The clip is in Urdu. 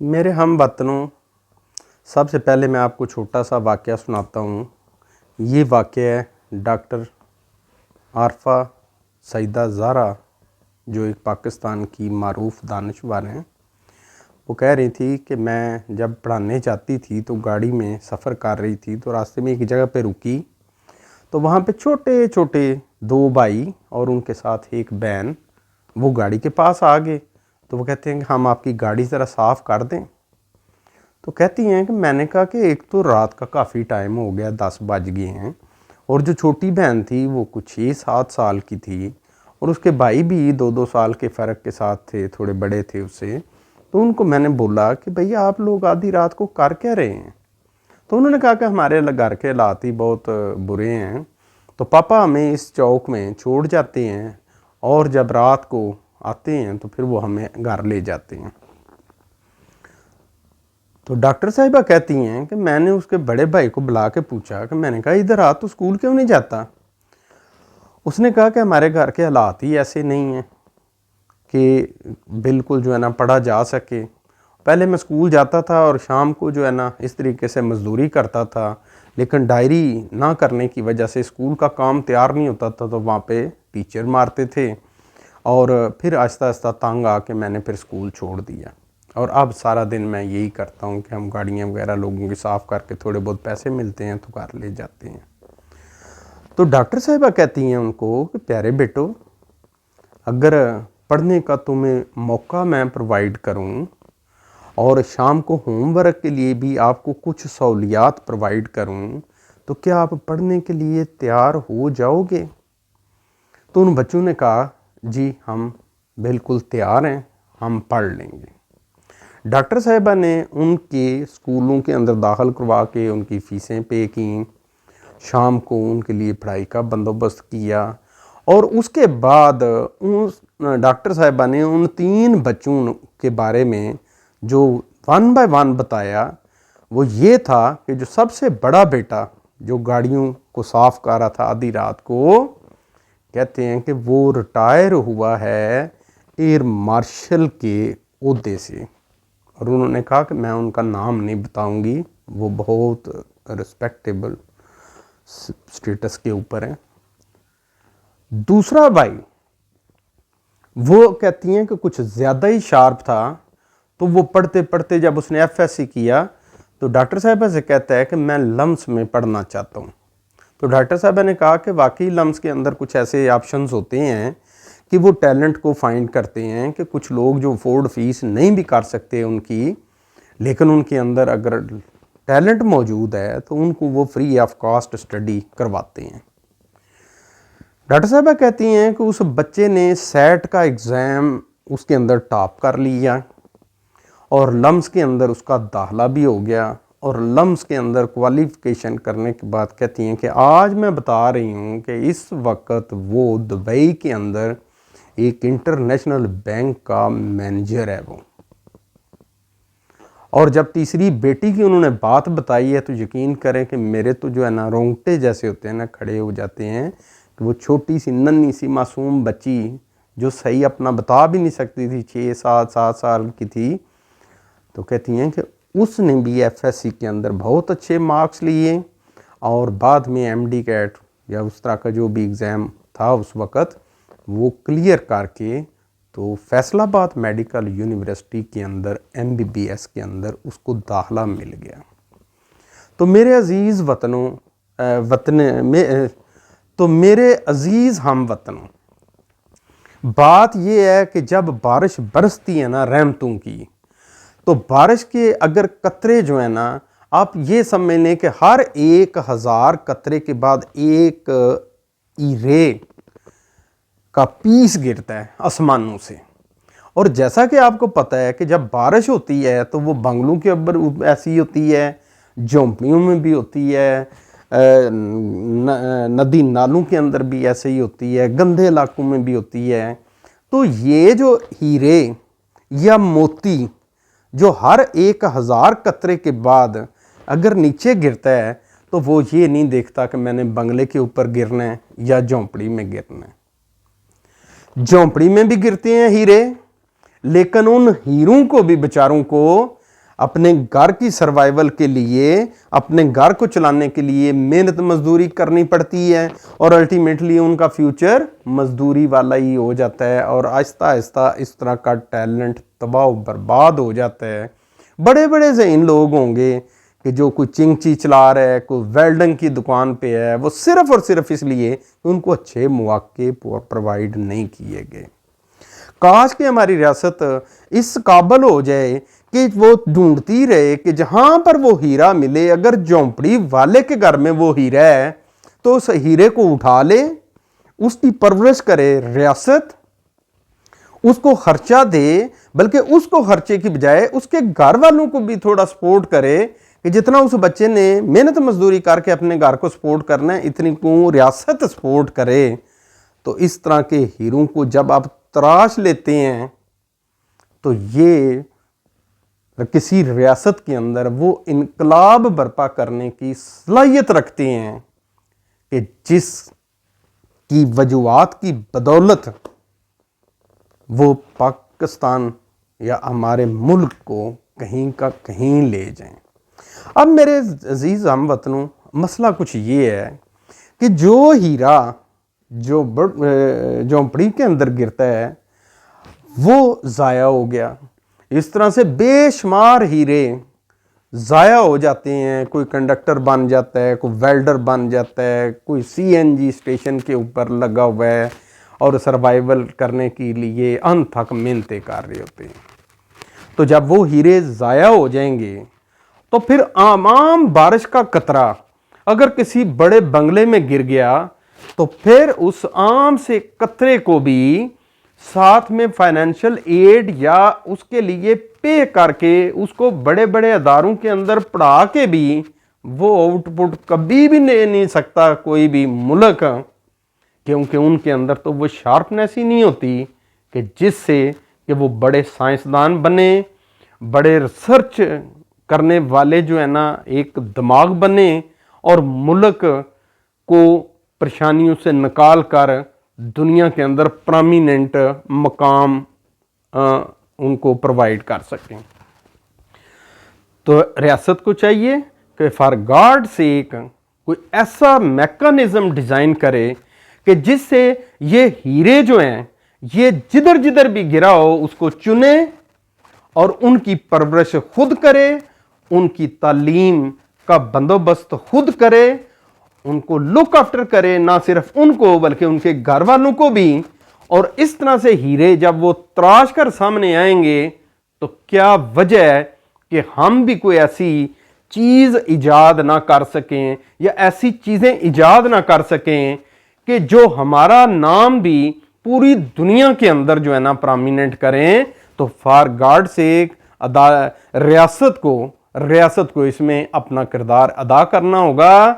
میرے ہم وطنوں، سب سے پہلے میں آپ کو چھوٹا سا واقعہ سناتا ہوں۔ یہ واقعہ ہے ڈاکٹر عارفہ سعیدہ زہرا، جو ایک پاکستان کی معروف دانشور ہیں۔ وہ کہہ رہی تھی کہ میں جب پڑھانے جاتی تھی تو گاڑی میں سفر کر رہی تھی تو راستے میں ایک جگہ پہ رکی، تو وہاں پہ چھوٹے چھوٹے 2 بھائی اور ان کے ساتھ ایک بہن وہ گاڑی کے پاس آ گئے۔ تو وہ کہتے ہیں کہ ہم آپ کی گاڑی ذرا صاف کر دیں۔ تو کہتی ہیں کہ میں نے کہا کہ ایک تو رات کا کافی ٹائم ہو گیا، 10 بج گئے ہیں، اور جو چھوٹی بہن تھی وہ کچھ 6-7 سال کی تھی، اور اس کے بھائی بھی 2-2 سال کے فرق کے ساتھ تھے، تھوڑے بڑے تھے اس سے۔ تو ان کو میں نے بولا کہ بھئی آپ لوگ آدھی رات کو کر کیا رہے ہیں؟ تو انہوں نے کہا کہ ہمارے گھر کے حالات ہی بہت برے ہیں، تو پاپا ہمیں اس چوک میں چھوڑ جاتے ہیں، اور جب رات کو آتے ہیں تو پھر وہ ہمیں گھر لے جاتے ہیں۔ تو ڈاکٹر صاحبہ کہتی ہیں کہ میں نے اس کے بڑے بھائی کو بلا کے پوچھا کہ میں نے کہا ادھر رات تو اسکول کیوں نہیں جاتا؟ اس نے کہا کہ ہمارے گھر کے حالات ہی ایسے نہیں ہیں کہ بالکل جو ہے نا پڑھا جا سکے۔ پہلے میں اسکول جاتا تھا اور شام کو جو ہے نا اس طریقے سے مزدوری کرتا تھا، لیکن ڈائری نہ کرنے کی وجہ سے اسکول کا کام تیار نہیں ہوتا تھا، تو وہاں پہ ٹیچر مارتے تھے، اور پھر آہستہ آہستہ تنگ آ کے میں نے پھر اسکول چھوڑ دیا، اور اب سارا دن میں یہی کرتا ہوں کہ ہم گاڑیاں وغیرہ لوگوں کی صاف کر کے تھوڑے بہت پیسے ملتے ہیں تو گھر لے جاتے ہیں۔ تو ڈاکٹر صاحبہ کہتی ہیں ان کو کہ پیارے بیٹو، اگر پڑھنے کا تمہیں موقع میں پرووائڈ کروں اور شام کو ہوم ورک کے لیے بھی آپ کو کچھ سہولیات پرووائڈ کروں، تو کیا آپ پڑھنے کے لیے تیار ہو جاؤ گے؟ تو ان بچوں نے کہا جی ہم بالکل تیار ہیں، ہم پڑھ لیں گے۔ ڈاکٹر صاحبہ نے ان کے اسکولوں کے اندر داخل کروا کے ان کی فیسیں پے کیں، شام کو ان کے لیے پڑھائی کا بندوبست کیا، اور اس کے بعد ڈاکٹر صاحبہ نے ان 3 بچوں کے بارے میں جو 1 بائی 1 بتایا، وہ یہ تھا کہ جو سب سے بڑا بیٹا جو گاڑیوں کو صاف کر رہا تھا آدھی رات کو، کہتے ہیں کہ وہ ریٹائر ہوا ہے ایئر مارشل کے عہدے سے، اور انہوں نے کہا کہ میں ان کا نام نہیں بتاؤں گی، وہ بہت رسپیکٹیبل سٹیٹس کے اوپر ہیں۔ دوسرا بھائی وہ کہتی ہیں کہ کچھ زیادہ ہی شارپ تھا، تو وہ پڑھتے پڑھتے جب اس نے FSC کیا تو ڈاکٹر صاحبہ سے کہتا ہے کہ میں لمس میں پڑھنا چاہتا ہوں۔ تو ڈاکٹر صاحبہ نے کہا کہ واقعی لمس کے اندر کچھ ایسے آپشنز ہوتے ہیں کہ وہ ٹیلنٹ کو فائنڈ کرتے ہیں، کہ کچھ لوگ جو افورڈ فیس نہیں بھی کر سکتے ان کی، لیکن ان کے اندر اگر ٹیلنٹ موجود ہے تو ان کو وہ فری آف کاسٹ اسٹڈی کرواتے ہیں۔ ڈاکٹر صاحبہ کہتی ہیں کہ اس بچے نے سیٹ کا ایگزام اس کے اندر ٹاپ کر لیا، اور لمس کے اندر اس کا داخلہ بھی ہو گیا، اور لمس کے اندر کوالیفیکیشن کرنے کے بعد کہتی ہیں کہ آج میں بتا رہی ہوں کہ اس وقت وہ دبئی کے اندر ایک انٹرنیشنل بینک کا مینیجر ہے وہ۔ اور جب تیسری بیٹی کی انہوں نے بات بتائی ہے تو یقین کریں کہ میرے تو جو ہے نا رونگٹے جیسے ہوتے ہیں نا کھڑے ہو جاتے ہیں، کہ وہ چھوٹی سی ننھی سی معصوم بچی جو صحیح اپنا بتا بھی نہیں سکتی تھی، 6-7 سال کی تھی، تو کہتی ہیں کہ اس نے بھی FSC کے اندر بہت اچھے مارکس لیے، اور بعد میں MD کیٹ یا اس طرح کا جو بھی ایگزام تھا اس وقت وہ کلیئر کر کے تو فیصل آباد میڈیکل یونیورسٹی کے اندر MBBS کے اندر اس کو داخلہ مل گیا۔ تو میرے عزیز وطنوں، میرے عزیز ہم وطنوں، بات یہ ہے کہ جب بارش برستی ہے نا رحمتوں کی، تو بارش کے اگر قطرے جو ہیں نا، آپ یہ سمجھ لیں کہ ہر 1000 قطرے کے بعد ایک رے کا پیس گرتا ہے آسمانوں سے۔ اور جیسا کہ آپ کو پتہ ہے کہ جب بارش ہوتی ہے تو وہ بنگلوں کے اوپر ایسی ہوتی ہے، جھونپڑیوں میں بھی ہوتی ہے، ندی نالوں کے اندر بھی ایسے ہی ہوتی ہے، گندے علاقوں میں بھی ہوتی ہے۔ تو یہ جو ہیرے یا موتی جو ہر 1000 قطرے کے بعد اگر نیچے گرتا ہے تو وہ یہ نہیں دیکھتا کہ میں نے بنگلے کے اوپر گرنا ہے یا جھونپڑی میں گرنا ہے۔ جھونپڑی میں بھی گرتے ہیں ہیرے، لیکن ان ہیروں کو بھی بیچاروں کو اپنے گھر کی سروائیول کے لیے، اپنے گھر کو چلانے کے لیے محنت مزدوری کرنی پڑتی ہے، اور الٹیمیٹلی ان کا فیوچر مزدوری والا ہی ہو جاتا ہے، اور آہستہ آہستہ اس طرح کا ٹیلنٹ تباہ و برباد ہو جاتا ہے۔ بڑے بڑے ذہین لوگ ہوں گے کہ جو کوئی چنگچی چلا رہا ہے، کوئی ویلڈنگ کی دکان پہ ہے، وہ صرف اور صرف اس لیے کہ ان کو اچھے مواقع پرووائڈ نہیں کیے گئے۔ کاش کہ ہماری ریاست اس قابل ہو جائے کہ وہ ڈھونڈتی رہے کہ جہاں پر وہ ہیرا ملے، اگر جھونپڑی والے کے گھر میں وہ ہیرا ہے تو اس ہیرے کو اٹھا لے، اس کی پرورش کرے ریاست، اس کو خرچہ دے، بلکہ اس کو خرچے کی بجائے اس کے گھر والوں کو بھی تھوڑا سپورٹ کرے کہ جتنا اس بچے نے محنت مزدوری کر کے اپنے گھر کو سپورٹ کرنا ہے، اتنی کو ریاست سپورٹ کرے۔ تو اس طرح کے ہیروں کو جب آپ تراش لیتے ہیں تو یہ کسی ریاست کے اندر وہ انقلاب برپا کرنے کی صلاحیت رکھتے ہیں کہ جس کی وجوہات کی بدولت وہ پاکستان یا ہمارے ملک کو کہیں کا کہیں لے جائیں۔ اب میرے عزیز ہم وطنوں، مسئلہ کچھ یہ ہے کہ جو ہیرا جو جھونپڑی کے اندر گرتا ہے وہ ضائع ہو گیا۔ اس طرح سے بے شمار ہیرے ضائع ہو جاتے ہیں، کوئی کنڈکٹر بن جاتا ہے، کوئی ویلڈر بن جاتا ہے، کوئی CNG اسٹیشن کے اوپر لگا ہوا ہے اور سروائیول کرنے کے لیے انتھک محنتیں کر رہے ہوتے ہیں۔ تو جب وہ ہیرے ضائع ہو جائیں گے تو پھر عام بارش کا قطرہ اگر کسی بڑے بنگلے میں گر گیا تو پھر اس عام سے قطرے کو بھی ساتھ میں فائنینشل ایڈ یا اس کے لیے پے کر کے اس کو بڑے بڑے اداروں کے اندر پڑھا کے بھی وہ آؤٹ پٹ کبھی بھی نہیں سکتا کوئی بھی ملک، کیونکہ ان کے اندر تو وہ شارپنیس ہی نہیں ہوتی کہ جس سے کہ وہ بڑے سائنسدان بنے، بڑے ریسرچ کرنے والے جو ہے نا ایک دماغ بنے، اور ملک کو پریشانیوں سے نکال کر دنیا کے اندر پرامیننٹ مقام ان کو پرووائڈ کر سکیں۔ تو ریاست کو چاہیے کہ فار گاڈ سیک کوئی ایسا میکانزم ڈیزائن کرے کہ جس سے یہ ہیرے جو ہیں یہ جدھر جدھر بھی گرا ہو اس کو چنے اور ان کی پرورش خود کرے، ان کی تعلیم کا بندوبست خود کرے، ان کو لک آفٹر کرے، نہ صرف ان کو بلکہ ان کے گھر والوں کو بھی۔ اور اس طرح سے ہیرے جب وہ تراش کر سامنے آئیں گے تو کیا وجہ ہے کہ ہم بھی کوئی ایسی چیز ایجاد نہ کر سکیں یا ایسی چیزیں ایجاد نہ کر سکیں کہ جو ہمارا نام بھی پوری دنیا کے اندر جو ہے نا پرامیننٹ کریں۔ تو فار گاڈ سیک ریاست کو اس میں اپنا کردار ادا کرنا ہوگا۔